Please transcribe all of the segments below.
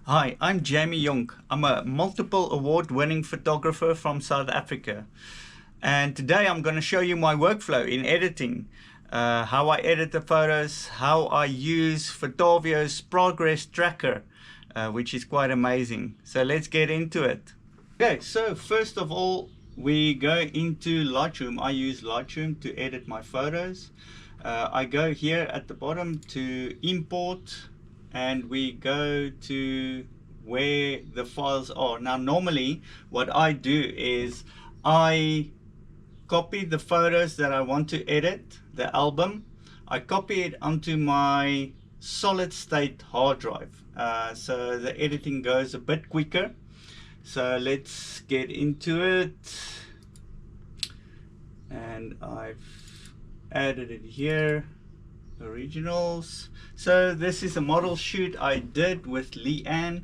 Hi, I'm Jamie Jonk. I'm a multiple award-winning photographer from South Africa. And today I'm going to show you my workflow in editing. How I edit the photos, how I use Photavio's progress tracker, which is quite amazing. So let's get into it. Okay, so first of all, we go into Lightroom. I use Lightroom to edit my photos. I go here at the bottom to import, and we go to where the files are. Now normally what I do is I copy the photos that I want to edit, the album. I copy it onto my solid state hard drive, so the editing goes a bit quicker. So let's get into it, and I've added it here, originals. So this is a model shoot I did with Leanne.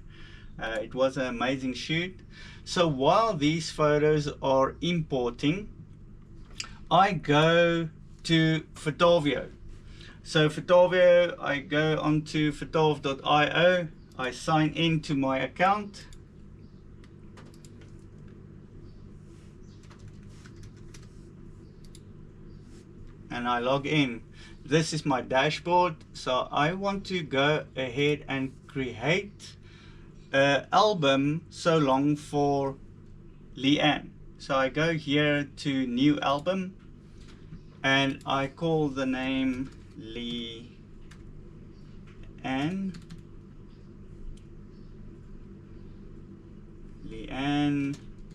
It was an amazing shoot. So while these photos are importing, I go to Photavio. So Photavio, I go onto photav.io, I sign into my account, and I log in. This is my dashboard. So I want to go ahead and create an album so long for Leanne. So I go here to new album, and I call the name Leanne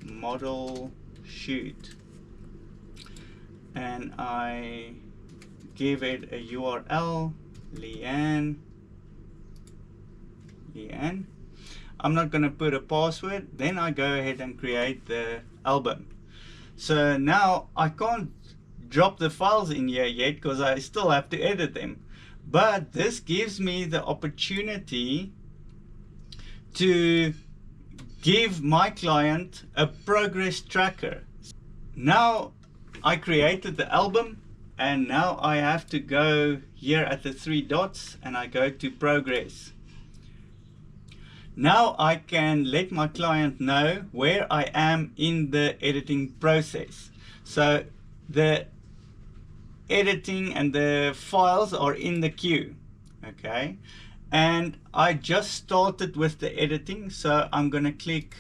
model shoot, and I give it a URL, Leanne. I'm not going to put a password. Then I go ahead and create the album. So now I can't drop the files in here yet because I still have to edit them, but this gives me the opportunity to give my client a progress tracker. Now I created the album, and now I have to go here at the three dots, and I go to progress. Now I can let my client know where I am in the editing process. So the editing and the files are in the queue, okay? And I just started with the editing, so I'm going to click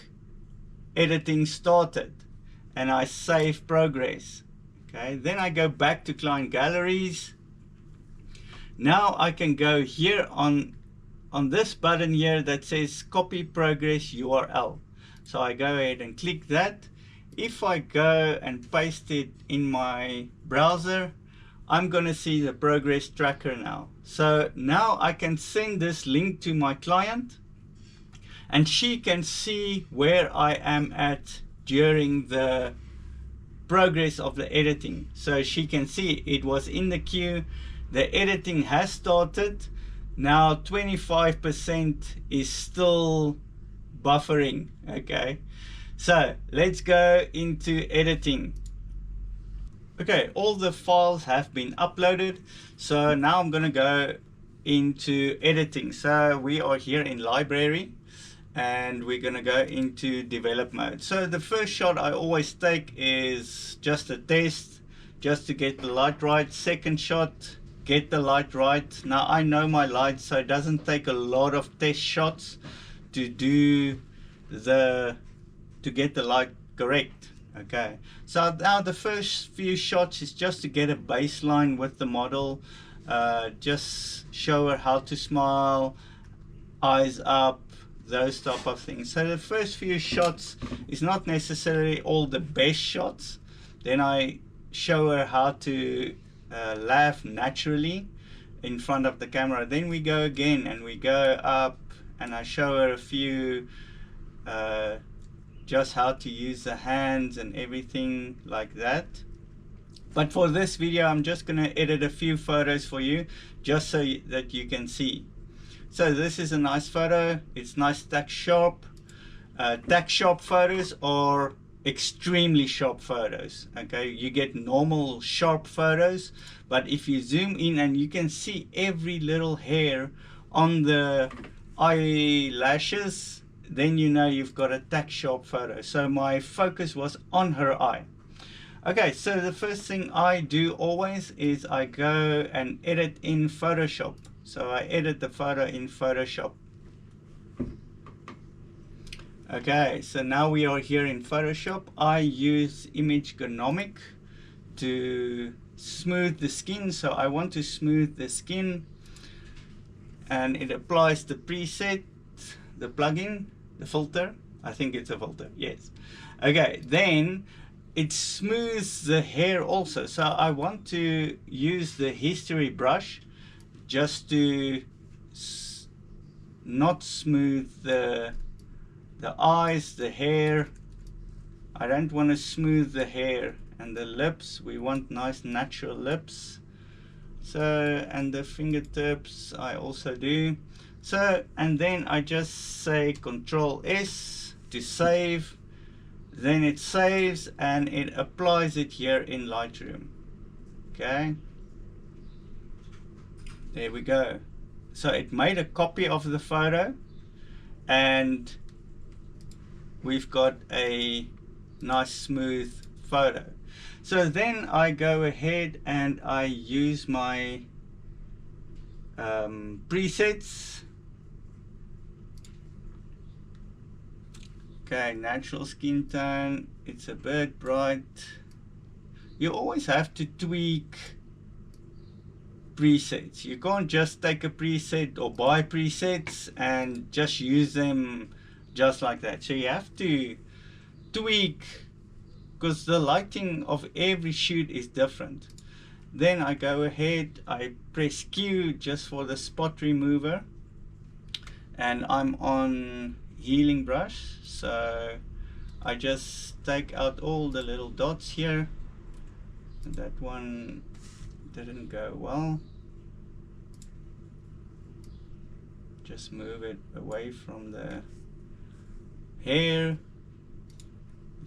editing started, and I save progress. Okay, then I go back to client galleries. Now I can go here on this button here that says copy progress URL. So I go ahead and click that. If I go and paste it in my browser, I'm going to see the progress tracker now. So now I can send this link to my client, and she can see where I am at during the progress of the editing. So she can see it was in the queue, the editing has started. Now 25% is still buffering. Okay, so let's go into editing. Okay, all the files have been uploaded, so now I'm going to go into editing. So we are here in library, and we're going to go into develop mode. So the first shot I always take is just a test, just to get the light right. Second shot, get the light right. Now I know my light, so it doesn't take a lot of test shots to get the light correct. Okay, so now the first few shots is just to get a baseline with the model, just show her how to smile, eyes up, those type of things. So the first few shots is not necessarily all the best shots. Then I show her how to laugh naturally in front of the camera. Then we go again, and we go up, and I show her a few just how to use the hands and everything like that. But for this video I'm just going to edit a few photos for you, just so that you can see. So this is a nice photo. It's nice tack sharp. Tack sharp photos are extremely sharp photos. Okay, you get normal sharp photos, but if you zoom in and you can see every little hair on the eyelashes, then you know you've got a tack sharp photo. So my focus was on her eye. Okay, so the first thing I do always is I go and edit in Photoshop. So I edit the photo in Photoshop. Okay, so now we are here in Photoshop. I use image ergonomic to smooth the skin. So I want to smooth the skin, and it applies the preset, the plugin, the filter. I think it's a filter, yes. Okay, then it smooths the hair also. So I want to use the history brush just to not smooth the eyes, the hair. I don't want to smooth the hair. And the lips, we want nice natural lips. So, and the fingertips I also do. So, and then I just say Control S to save. Then it saves and it applies it here in Lightroom. Okay, there we go. So it made a copy of the photo, and we've got a nice smooth photo. So then I go ahead and I use my presets. Okay, natural skin tone, it's a bit bright. You always have to tweak presets. You can't just take a preset or buy presets and just use them just like that. So you have to tweak, because the lighting of every shoot is different. Then I go ahead, I press Q just for the spot remover, and I'm on healing brush. So I just take out all the little dots here. That one didn't go well. Just move it away from the hair.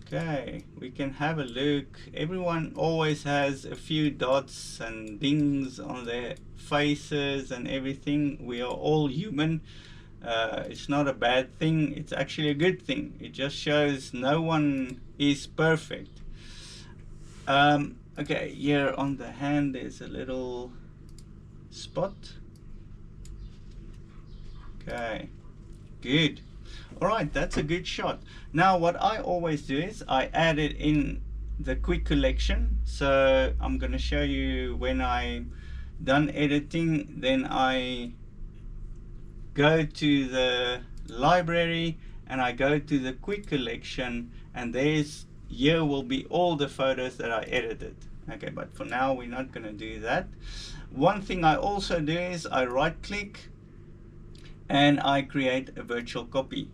Okay, we can have a look. Everyone always has a few dots and dings on their faces and everything. We are all human. It's not a bad thing, it's actually a good thing. It just shows no one is perfect. Okay, here on the hand there's a little spot. Okay, good. Alright, that's a good shot. Now what I always do is I add it in the quick collection. So I'm going to show you when I'm done editing, then I go to the library and I go to the quick collection, and here will be all the photos that I edited. Okay, but for now we're not going to do that. One thing I also do is I right click and I create a virtual copy.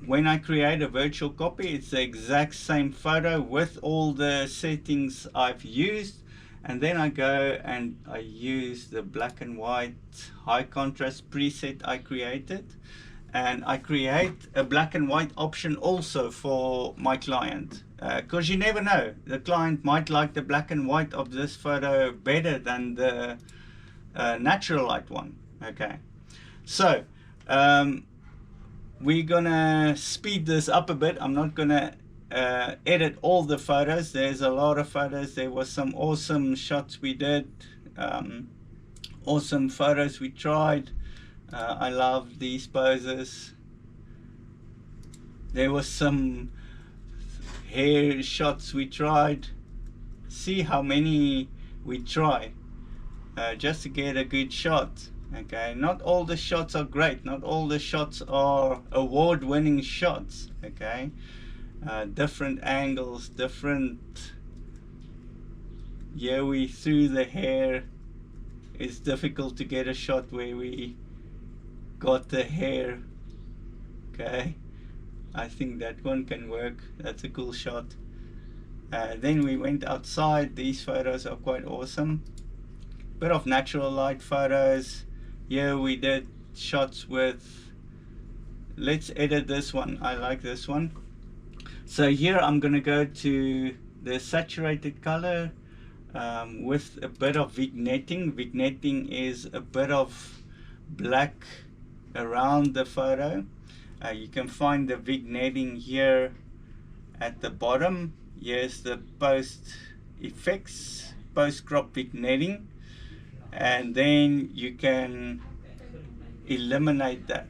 When I create a virtual copy, it's the exact same photo with all the settings I've used. And then I go and I use the black and white high contrast preset I created, and I create a black and white option also for my client, because you never know, the client might like the black and white of this photo better than the natural light one. Okay, so we're gonna speed this up a bit. I'm not gonna edit all the photos. There's a lot of photos. There was some awesome shots we did, awesome photos we tried. I love these poses. There was some hair shots we tried. See how many we try just to get a good shot. Okay, not all the shots are great, not all the shots are award-winning shots. Okay, different angles, different. Yeah, we threw the hair. It's difficult to get a shot where we got the hair. Okay, I think that one can work. That's a cool shot. Then we went outside. These photos are quite awesome. Bit of natural light photos. Here we did shots with, let's edit this one. I like this one. So here I'm gonna go to the saturated color with a bit of vignetting. Vignetting is a bit of black around the photo. You can find the vignetting here at the bottom. Here's the post effects, post crop vignetting, and then you can eliminate that.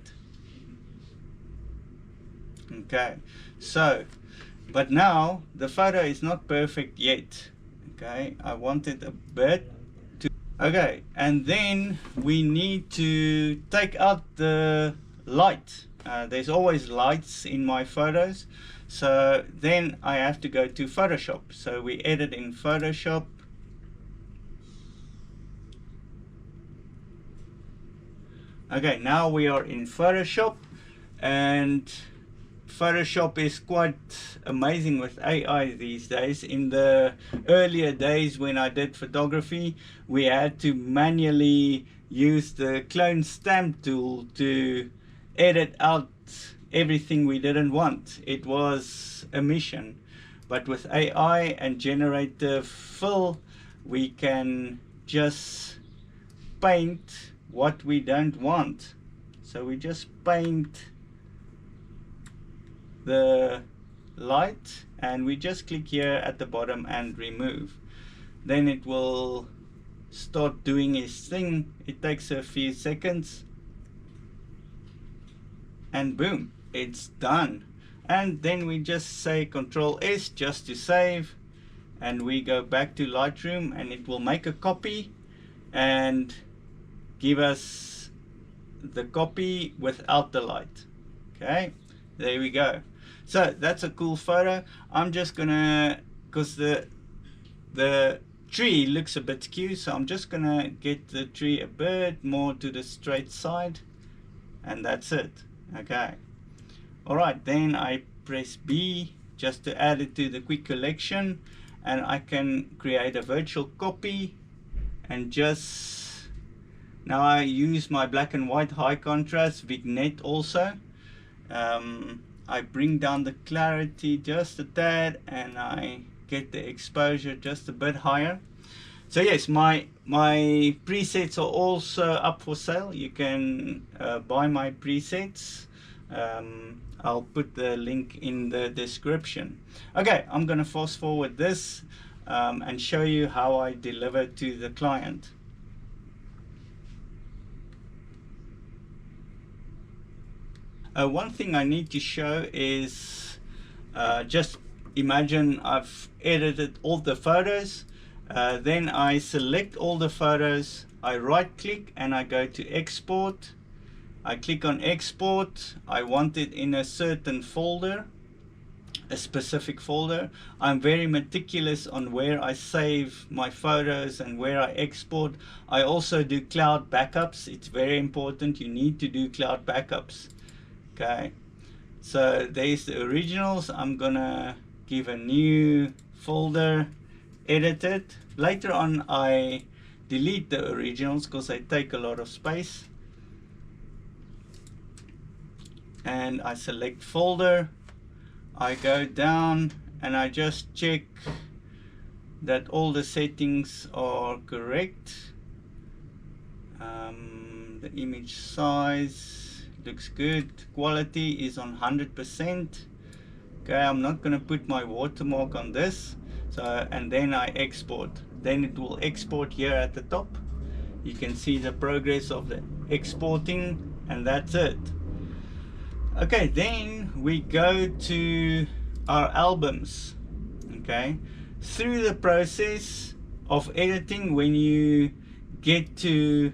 Okay, so but now the photo is not perfect yet. Okay, I want it a bit to, okay, and then we need to take out the light. There's always lights in my photos, so then I have to go to Photoshop. So we edit in Photoshop. Okay, now we are in Photoshop, and Photoshop is quite amazing with AI these days. In the earlier days when I did photography, we had to manually use the clone stamp tool to edit out everything we didn't want. It was a mission. But with AI and generative fill, we can just paint what we don't want. So we just paint the light, and we just click here at the bottom and remove. Then it will start doing its thing. It takes a few seconds, and boom, it's done. And then we just say Control S just to save, and we go back to Lightroom, and it will make a copy and give us the copy without the light. Okay, there we go. So that's a cool photo. I'm just gonna, because the tree looks a bit skew, so I'm just gonna get the tree a bit more to the straight side, and that's it. Okay, all right, then I press B just to add it to the quick collection, and I can create a virtual copy. And just now I use my black and white high contrast vignette also. I bring down the clarity just a tad, and I get the exposure just a bit higher. So yes, my presets are also up for sale. You can buy my presets. I'll put the link in the description. Okay, I'm gonna fast forward this and show you how I deliver to the client. One thing I need to show is, just imagine I've edited all the photos, then I select all the photos, I right click and I go to export. I click on export. I want it in a certain folder, a specific folder. I'm very meticulous on where I save my photos and where I export. I also do cloud backups. It's very important. You need to do cloud backups. Okay, so there's the originals. I'm gonna give a new folder, edit it. Later on I delete the originals because they take a lot of space. And I select folder. I go down and I just check that all the settings are correct. The image size looks good. Quality is on 100%. Okay, I'm not going to put my watermark on this. So, and then I export. Then it will export here at the top. You can see the progress of the exporting, and that's it. Okay, then we go to our albums. Okay, through the process of editing, when you get to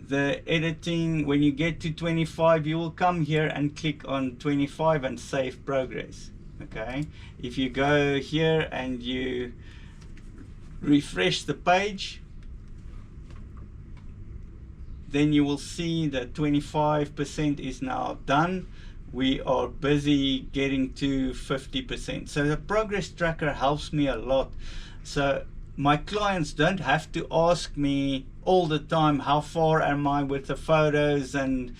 the editing, when you get to 25, you will come here and click on 25 and save progress. Okay, if you go here and you refresh the page, then you will see that 25% is now done. We are busy getting to 50%. So the progress tracker helps me a lot. So my clients don't have to ask me all the time, how far am I with the photos? And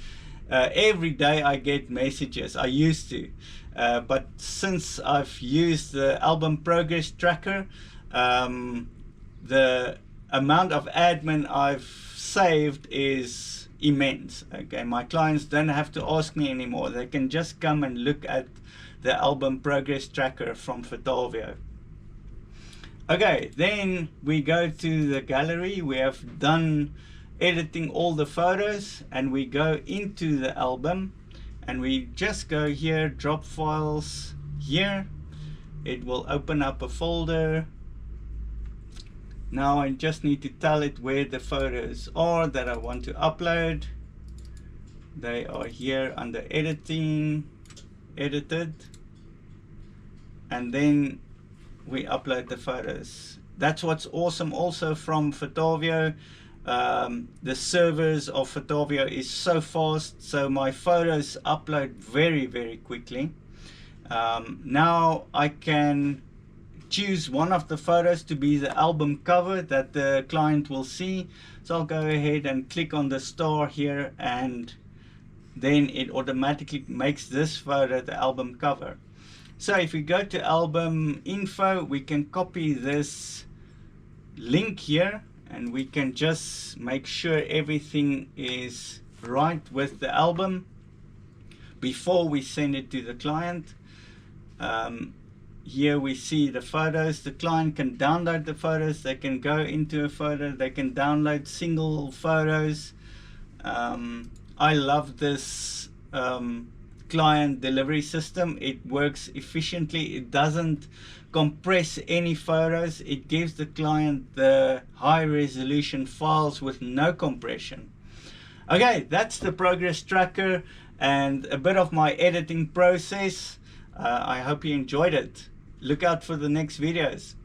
every day I get messages. I used to, but since I've used the album progress tracker, the amount of admin I've saved is immense. Okay, my clients don't have to ask me anymore. They can just come and look at the album progress tracker from Photavio. Okay, then we go to the gallery. We have done editing all the photos, and we go into the album, and we just go here, drop files here. It will open up a folder. Now I just need to tell it where the photos are that I want to upload. They are here under editing, edited, and then we upload the photos. That's what's awesome also from Photavio. The servers of Photavio is so fast, so my photos upload very quickly. Now I can choose one of the photos to be the album cover that the client will see. So I'll go ahead and click on the star here, and then it automatically makes this photo the album cover. So if we go to album info, we can copy this link here, and we can just make sure everything is right with the album before we send it to the client. Here we see the photos. The client can download the photos. They can go into a photo. They can download single photos. I love this client delivery system. It works efficiently. It doesn't compress any photos. It gives the client the high resolution files with no compression. Okay, that's the progress tracker and a bit of my editing process. I hope you enjoyed it. Look out for the next videos.